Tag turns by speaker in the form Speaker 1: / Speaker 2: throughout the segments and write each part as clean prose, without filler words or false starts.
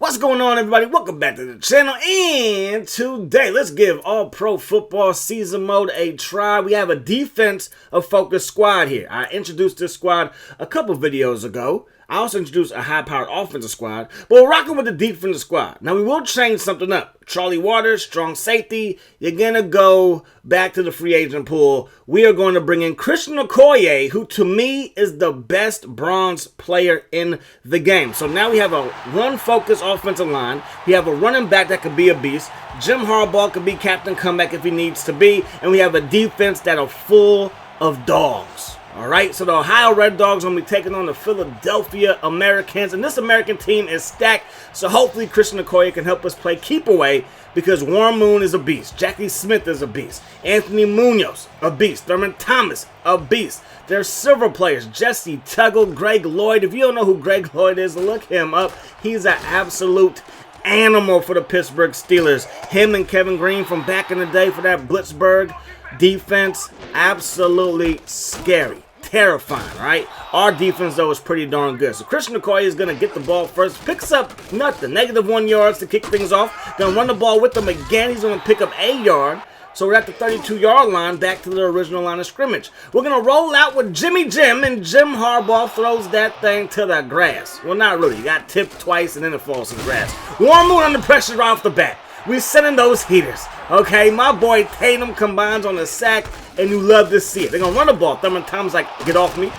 Speaker 1: What's going on, everybody? Welcome back to the channel, and today let's give all pro football season mode a try. We have a defense of focus squad here. I introduced this squad a couple videos ago. I also introduced a high-powered offensive squad, but we're rocking with the defensive squad. Now, we will change something up. Charlie Waters, strong safety. You're going to go back to the free agent pool. We are going to bring in Christian Okoye, who to me is the best bronze player in the game. So now we have a run-focused offensive line. We have a running back that could be a beast. Jim Harbaugh could be captain comeback if he needs to be. And we have a defense that are full of dogs. All right, so the Ohio Red Dogs are going to be taking on the Philadelphia Americans, and this American team is stacked, so hopefully Christian Okoye can help us play keep away because Warren Moon is a beast, Jackie Smith is a beast, Anthony Munoz, a beast, Thurman Thomas, a beast. There's several players, Jesse Tuggle, Greg Lloyd. If you don't know who Greg Lloyd is, look him up. He's an absolute animal for the Pittsburgh Steelers. Him and Kevin Green from back in the day for that Blitzburg defense, absolutely scary, terrifying, right? Our defense, though, is pretty darn good. So Christian Okoye is going to get the ball first, picks up nothing, -1 yards to kick things off. Going to run the ball with him again. He's going to pick up a yard. So we're at the 32-yard line, back to the original line of scrimmage. We're going to roll out with Jimmy Jim, and Jim Harbaugh throws that thing to the grass. Well, not really. He got tipped twice, and then it falls to the grass. Warren Moon under pressure right off the bat. We're sending those heaters, okay? My boy Tatum combines on the sack, and you love to see it. They're going to run the ball. Thurman Thomas like, get off me.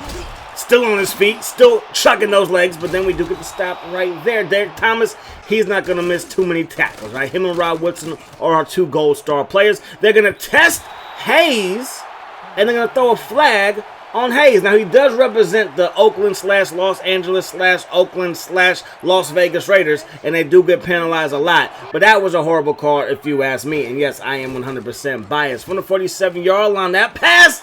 Speaker 1: Still on his feet, still chugging those legs, but then we do get the stop right there. Derek Thomas, he's not going to miss too many tackles, right? Him and Rod Woodson are our two gold star players. They're going to test Hayes, and they're going to throw a flag on Hayes. Now, he does represent the Oakland/Los Angeles/Oakland/Las Vegas Raiders, and they do get penalized a lot. But that was a horrible call, if you ask me. And yes, I am 100% biased. From the 47-yard line, that pass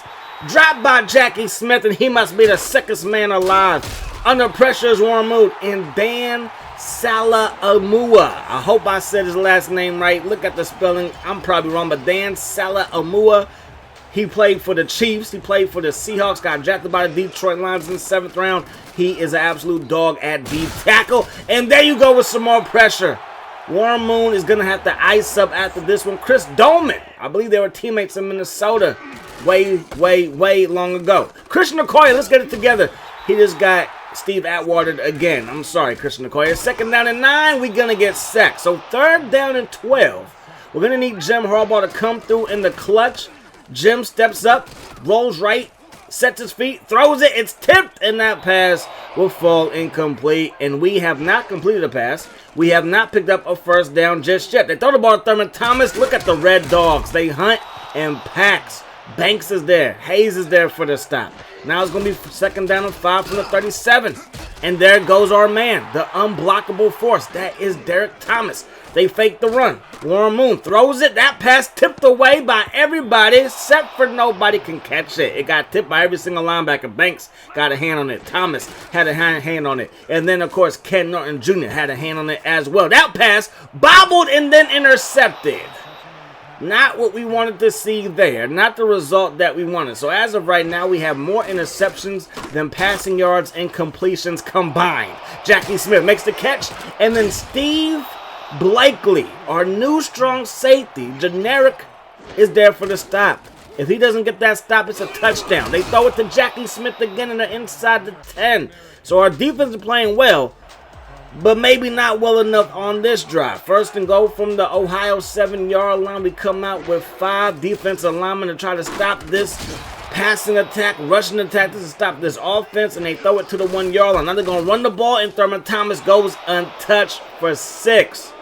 Speaker 1: dropped by Jackie Smith, and he must be the sickest man alive. Under pressure is Warren Moon and Dan Salaamua. I hope I said his last name right. Look at the spelling. I'm probably wrong, but Dan Salaamua. He played for the Chiefs. He played for the Seahawks. Got drafted by the Detroit Lions in the 7th round. He is an absolute dog at D tackle. And there you go with some more pressure. Warren Moon is going to have to ice up after this one. Chris Dolman. I believe they were teammates in Minnesota way long ago. Christian Okoye, let's get it together. He just got Steve Atwater again. I'm sorry, Christian Okoye. 2nd down and 9. We're going to get sacked. So 3rd down and 12. We're going to need Jim Harbaugh to come through in the clutch. Jim steps up, rolls right, sets his feet, throws it, it's tipped, and that pass will fall incomplete. And we have not completed a pass. We have not picked up a first down just yet. They throw the ball to Thurman Thomas. Look at the Red Dogs. They hunt and packs. Banks is there. Hayes is there for the stop. Now it's going to be 2nd down and 5 from the 37. And there goes our man, the unblockable force. That is Derek Thomas. They fake the run. Warren Moon throws it. That pass tipped away by everybody except for nobody can catch it. It got tipped by every single linebacker. Banks got a hand on it. Thomas had a hand on it. And then, of course, Ken Norton Jr. had a hand on it as well. That pass bobbled and then intercepted. Not what we wanted to see there. Not the result that we wanted. So as of right now, we have more interceptions than passing yards and completions combined. Jackie Smith makes the catch. And then Steve Blakely, our new strong safety, generic, is there for the stop. If he doesn't get that stop, it's a touchdown. They throw it to Jackie Smith again, and they're inside the 10. So our defense is playing well, but maybe not well enough on this drive. 1st and goal from the Ohio 7-yard line. We come out with 5 defensive linemen to try to stop this passing attack, rushing attack. This is stop this offense, and they throw it to the 1-yard line. Now they're going to run the ball, and Thurman Thomas goes untouched for 6.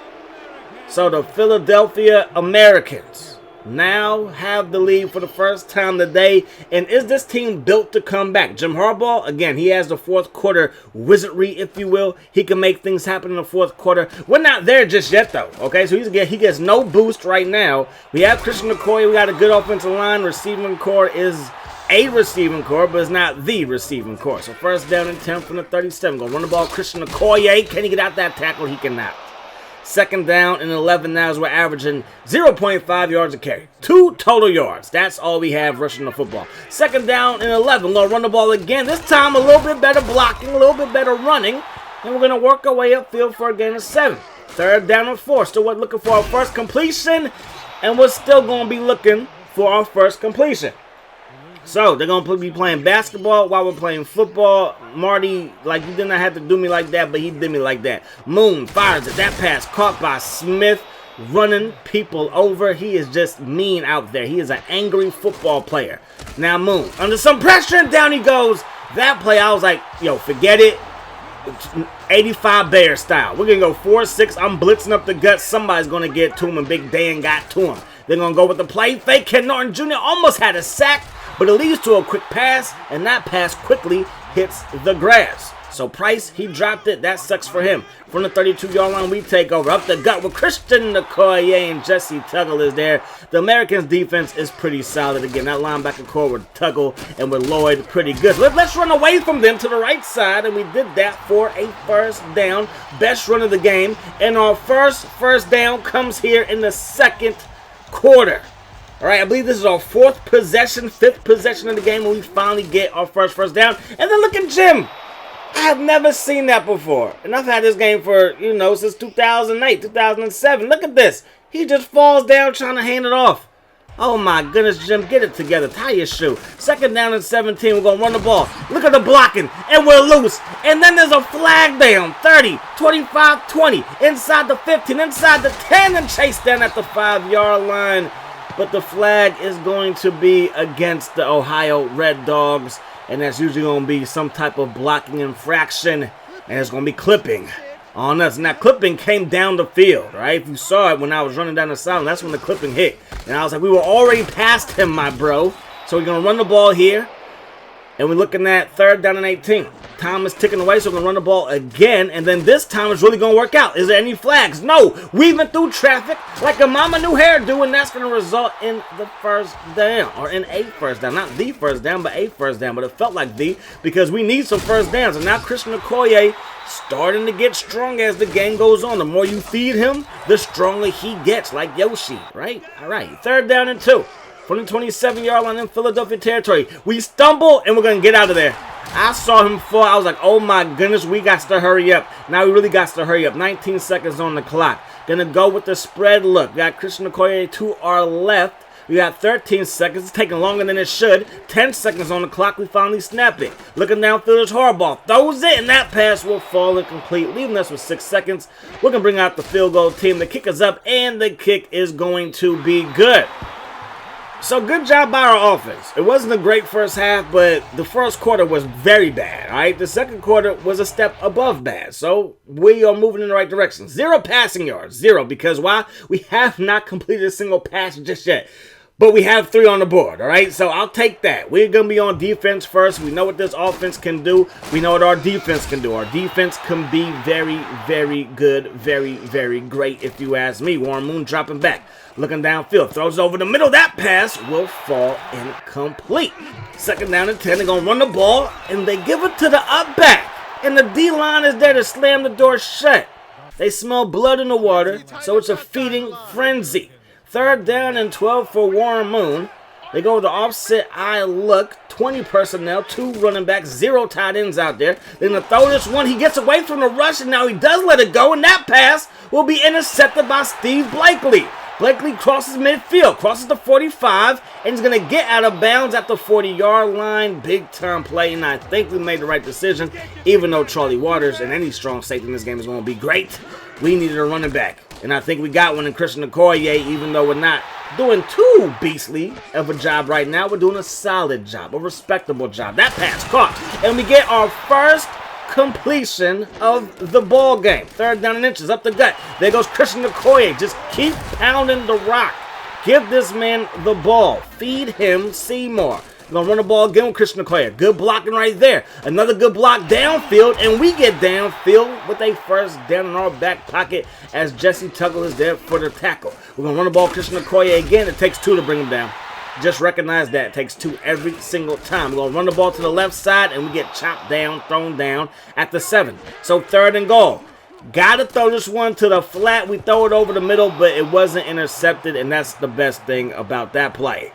Speaker 1: So the Philadelphia Americans now have the lead for the first time today. And is this team built to come back? Jim Harbaugh, again, he has the 4th quarter wizardry, if you will. He can make things happen in the 4th quarter. We're not there just yet, though. Okay, so he gets no boost right now. We have Christian Okoye. We got a good offensive line. Receiving core is a receiving core, but it's not the receiving core. So 1st down and 10 from the 37. Going to run the ball. Christian Okoye. Can he get out that tackle? He cannot. 2nd down and 11 now as we're averaging 0.5 yards a carry. 2 total yards. That's all we have rushing the football. 2nd down and 11. We're going to run the ball again. This time a little bit better blocking, a little bit better running. And we're going to work our way upfield for a gain of 7. Third down and 4. Still looking for our first completion. And we're still going to be looking for our first completion. So, they're going to be playing basketball while we're playing football. Marty, like, you did not have to do me like that, but he did me like that. Moon fires it. That pass caught by Smith, running people over. He is just mean out there. He is an angry football player. Now, Moon, under some pressure, and down he goes. That play, I was like, yo, forget it. 85 Bear style. We're going to go 4-6. I'm blitzing up the gut. Somebody's going to get to him, and Big Dan got to him. They're going to go with the play fake. Ken Norton Jr. almost had a sack, but it leads to a quick pass, and that pass quickly hits the grass. So Price, he dropped it. That sucks for him. From the 32-yard line, we take over. Up the gut with Christian Okoye and Jesse Tuggle is there. The Americans' defense is pretty solid. Again, that linebacker core with Tuggle and with Lloyd pretty good. Let's run away from them to the right side, and we did that for a first down. Best run of the game. And our first down comes here in the second quarter. All right, I believe this is our fifth possession of the game when we finally get our first down. And then look at Jim. I have never seen that before. And I've had this game for, since 2008, 2007. Look at this. He just falls down trying to hand it off. Oh my goodness, Jim, get it together. Tie your shoe. Second down and 17. We're going to run the ball. Look at the blocking. And we're loose. And then there's a flag down. 30, 25, 20. Inside the 15, inside the 10, and chased down at the 5-yard line. But the flag is going to be against the Ohio Red Dogs. And that's usually going to be some type of blocking infraction. And it's going to be clipping on us. And that clipping came down the field, right? If you saw it when I was running down the sideline, that's when the clipping hit. And I was like, we were already past him, my bro. So we're going to run the ball here. And we're looking at third down and 18. Time is ticking away, so we're going to run the ball again. And then this time it's really going to work out. Is there any flags? No. Weaving through traffic like a mama new hairdo, and that's going to result in the first down. Or in a first down. Not the first down, but a first down. But it felt like the, because we need some first downs. And now Christian Okoye starting to get strong as the game goes on. The more you feed him, the stronger he gets, like Yoshi, right? All right. Third down and 2. From the 27-yard line in Philadelphia territory. We stumble, and we're going to get out of there. I saw him fall. I was like, oh, my goodness, we got to hurry up. Now we really got to hurry up. 19 seconds on the clock. Going to go with the spread look. Got Christian Okoye to our left. We got 13 seconds. It's taking longer than it should. 10 seconds on the clock. We finally snap it. Looking downfield is Harbaugh. Throws it, and that pass will fall incomplete, leaving us with 6 seconds. We're going to bring out the field goal team. The kick is up, and the kick is going to be good. So good job by our offense. It wasn't a great first half, but the first quarter was very bad, all right? The second quarter was a step above bad. So we are moving in the right direction. 0 passing yards. 0. Because why? We have not completed a single pass just yet. But we have 3 on the board, all right? So I'll take that. We're going to be on defense first. We know what this offense can do. We know what our defense can do. Our defense can be very, very good. Very, very great, if you ask me. Warren Moon dropping back. Looking downfield. Throws over the middle. That pass will fall incomplete. Second down and 10. They're going to run the ball, and they give it to the up back. And the D-line is there to slam the door shut. They smell blood in the water, so it's a feeding frenzy. Third down and 12 for Warren Moon. They go with the offset eye look. 20 personnel, 2 running backs, 0 tight ends out there. They're going to throw this one. He gets away from the rush, and now he does let it go. And that pass will be intercepted by Steve Blakely. Blakely crosses midfield, crosses the 45, and he's going to get out of bounds at the 40-yard line. Big-time play, and I think we made the right decision, even though Charlie Waters and any strong safety in this game is going to be great. We needed a running back, and I think we got one in Christian Okoye, even though we're not doing too beastly of a job right now. We're doing a solid job, a respectable job. That pass caught, and we get our first completion of the ball game. Third down and inches, up the gut. There goes Christian Okoye. Just keep pounding the rock. Give this man the ball. Feed him Seymour. We're going to run the ball again with Christian Okoye. Good blocking right there. Another good block downfield, and we get downfield with a first down in our back pocket as Jesse Tuggle is there for the tackle. We're going to run the ball with Christian Okoye again. It takes 2 to bring him down. Just recognize that. It takes 2 every single time. We're going to run the ball to the left side, and we get chopped down, thrown down at the 7. So third and goal. Got to throw this one to the flat. We throw it over the middle, but it wasn't intercepted, and that's the best thing about that play.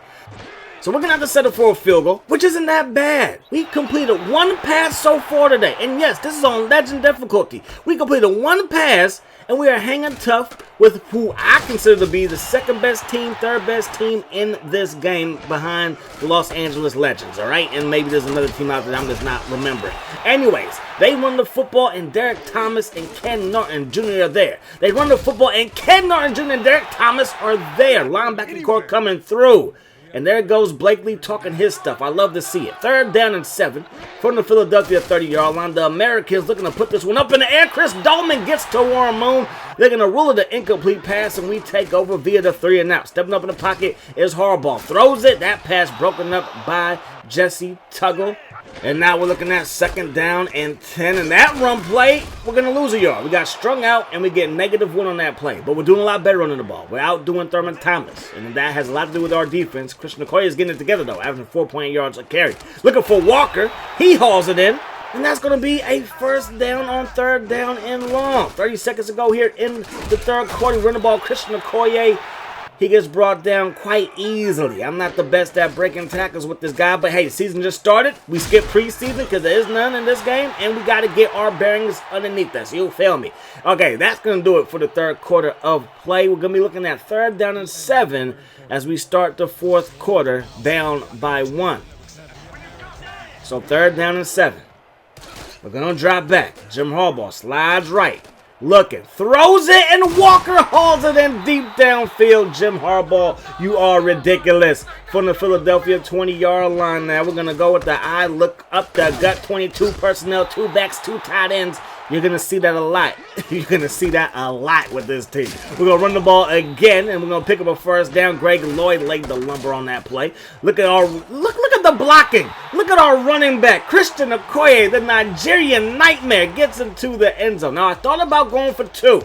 Speaker 1: So we're going to have to settle for a field goal, which isn't that bad. We completed one pass so far today. And yes, this is on legend difficulty. We completed one pass, and we are hanging tough with who I consider to be the second best team, third best team in this game behind the Los Angeles Legends, all right? And maybe there's another team out there I'm just not remembering. Anyways, they run the football, and Derek Thomas and Ken Norton Jr. are there. They run the football, and Ken Norton Jr. and Derek Thomas are there. Linebacker core coming through. And there goes Blakely talking his stuff. I love to see it. 3rd down and 7 from the Philadelphia 30-yard line. The Americans looking to put this one up in the air. Chris Dolman gets to Warren Moon. They're going to rule it an incomplete pass, and we take over via the 3 and out. Stepping up in the pocket is Harbaugh. Throws it. That pass broken up by Jesse Tuggle. And now we're looking at 2nd down and 10. And that run play, we're going to lose a yard. We got strung out, and we get -1 on that play. But we're doing a lot better running the ball. We're outdoing Thurman Thomas. And that has a lot to do with our defense. Christian Okoye is getting it together, though, averaging 4.8 yards a carry. Looking for Walker. He hauls it in. And that's going to be a 1st down on 3rd down and long. 30 seconds to go here in the 3rd quarter. Run the ball, Christian Okoye. He gets brought down quite easily. I'm not the best at breaking tackles with this guy, but hey, season just started. We skipped preseason because there is none in this game, and we got to get our bearings underneath us. You feel me? Okay, that's going to do it for the 3rd quarter of play. We're going to be looking at 3rd down and 7 as we start the 4th quarter down by 1. So 3rd down and 7. We're going to drop back. Jim Harbaugh slides right. Looking, throws it, and Walker hauls it in deep downfield. Jim Harbaugh, you are ridiculous. From the Philadelphia 20-yard line now, we're going to go with the eye, look up the gut, 22 personnel, 2 backs, 2 tight ends. You're going to see that a lot. You're going to see that a lot with this team. We're going to run the ball again, and we're going to pick up a 1st down. Greg Lloyd laid the lumber on that play. Look at our look at the blocking. Look at our running back. Christian Okoye, the Nigerian nightmare, gets into the end zone. Now, I thought about going for 2.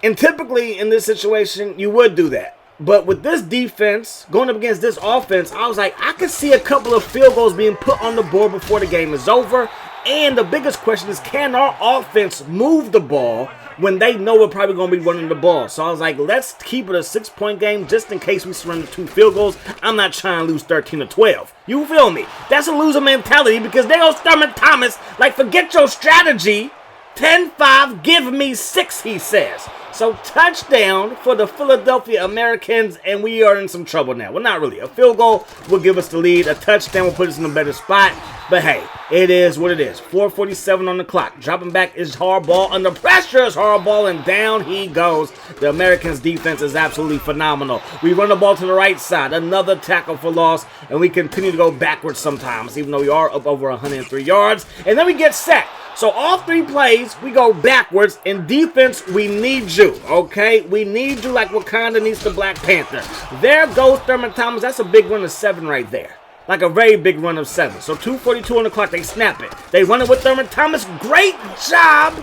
Speaker 1: And typically in this situation, you would do that. But with this defense, going up against this offense, I was like, I could see a couple of field goals being put on the board before the game is over. And the biggest question is, can our offense move the ball when they know we're probably going to be running the ball? So I was like, let's keep it a 6-point game just in case we surrender 2 field goals. I'm not trying to lose 13-12. You feel me? That's a loser mentality because they don't Thurman Thomas. Like, forget your strategy. 10-5, give me 6, he says. So touchdown for the Philadelphia Americans, and we are in some trouble now. Well, not really. A field goal will give us the lead. A touchdown will put us in a better spot. But hey, it is what it is. 4:47 on the clock. Dropping back is Harbaugh. Under pressure is Harbaugh, and down he goes. The Americans' defense is absolutely phenomenal. We run the ball to the right side. Another tackle for loss, and we continue to go backwards sometimes, even though we are up over 103 yards. And then we get sacked. So all 3 plays, we go backwards. In defense, we need you, okay? We need you like Wakanda needs the Black Panther. There goes Thurman Thomas. That's a big run of 7 right there. Like a very big run of 7. So 2:42 on the clock, they snap it. They run it with Thurman Thomas. Great job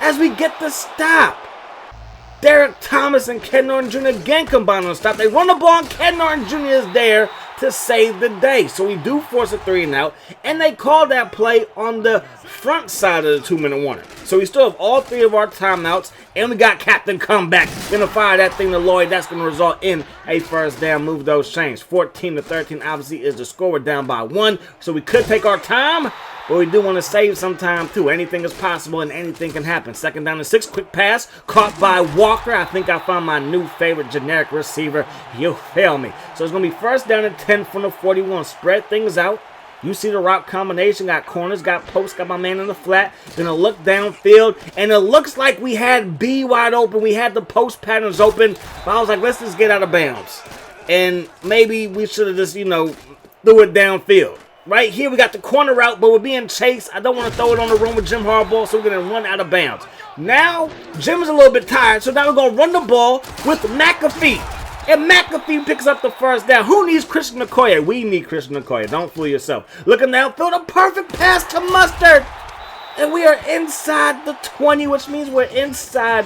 Speaker 1: as we get the stop. Derek Thomas and Ken Norton Jr. again combine on the stop. They run the ball, and Ken Norton Jr. is there to save the day. So we do force a 3 and out, and they call that play on the front side of the 2-minute warning. So we still have all 3 of our timeouts, and we got Captain Comeback. Gonna fire that thing to Lloyd. That's gonna result in a 1st down. Move those chains. 14-13 obviously is the score. We're down by 1, so we could take our time, but we do want to save some time too. Anything is possible and anything can happen. 2nd down and 6. Quick pass caught by Walker. I think I found my new favorite generic receiver. You feel me? So it's going to be 1st down and 10 from the 41. Spread things out. You see the route combination. Got corners, got posts, got my man in the flat. Gonna look downfield, and it looks like we had B wide open. We had the post patterns open, but I was like, let's just get out of bounds. And maybe we should have just, threw it downfield. Right here, we got the corner route, but we're being chased. I don't want to throw it on the run with Jim Harbaugh, so we're going to run out of bounds. Now, Jim is a little bit tired, so now we're going to run the ball with McAfee. And McAfee picks up the 1st down. Who needs Christian Okoye? We need Christian Okoye. Don't fool yourself. Looking downfield, a perfect pass to Mustard. And we are inside the 20, which means we're inside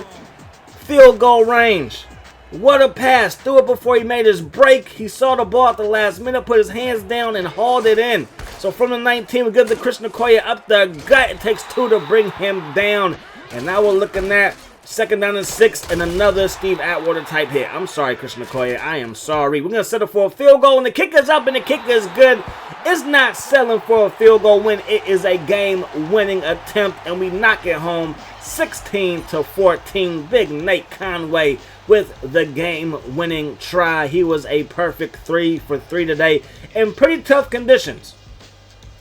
Speaker 1: field goal range. What a pass. Threw it before he made his break. He saw the ball at the last minute, put his hands down, and hauled it in. So from the 19, we give the Christian Okoye up the gut. It takes 2 to bring him down. And now we're looking at 2nd down and 6, and another Steve Atwater type hit. I'm sorry, Christian Okoye. I am sorry. We're going to settle for a field goal, and the kicker's up, and the kicker is good. It's not settling for a field goal win. It is a game-winning attempt, and we knock it home 16-14. Big Nate Conway with the game-winning try. He was a perfect 3 for 3 today in pretty tough conditions.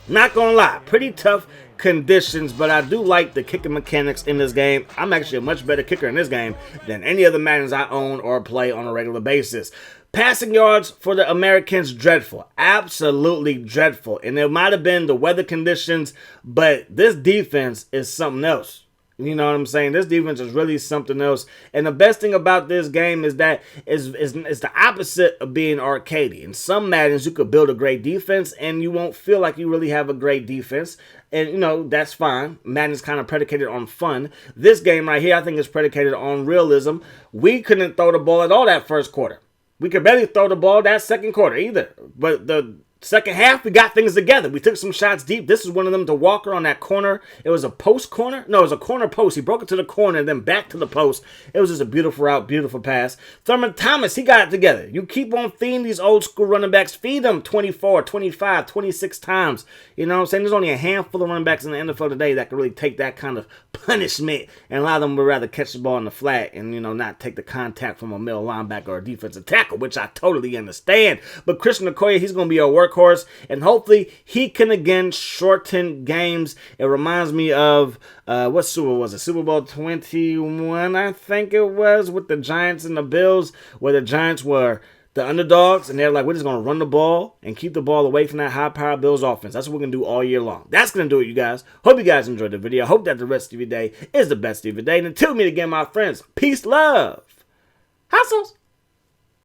Speaker 1: Not going to lie, pretty tough conditions, but I do like the kicking mechanics in this game. I'm actually a much better kicker in this game than any other Maddens I own or play on a regular basis. Passing yards for the Americans, dreadful. Absolutely dreadful. And it might have been the weather conditions, but this defense is something else. You know what I'm saying? This defense is really something else. And the best thing about this game is that it's the opposite of being arcadey. In some Maddens, you could build a great defense and you won't feel like you really have a great defense. And, you know, that's fine. Madden's kind of predicated on fun. This game right here, I think, is predicated on realism. We couldn't throw the ball at all that first quarter. We could barely throw the ball that second quarter either. But the second half, we got things together. We took some shots deep. This is one of them to Walker on that corner. It was a post corner. No, it was a corner post. He broke it to the corner and then back to the post. It was just a beautiful route, beautiful pass. Thurman Thomas, he got it together. You keep on feeding these old school running backs. Feed them 24, 25, 26 times. You know what I'm saying? There's only a handful of running backs in the NFL today that can really take that kind of punishment and allow them to rather catch the ball in the flat and, you know, not take the contact from a middle linebacker or a defensive tackle, which I totally understand. But Christian Okoye, he's going to be a workhorse, and hopefully he can again shorten games. It reminds me of what Super Bowl was it? Super Bowl 21, I think it was, with the Giants and the Bills, where the Giants were the underdogs, and they're like, we're just going to run the ball and keep the ball away from that high-powered Bills offense. That's what we're going to do all year long. That's going to do it, you guys. Hope you guys enjoyed the video. Hope that the rest of your day is the best of your day. And until we meet again, my friends, peace, love, hustles.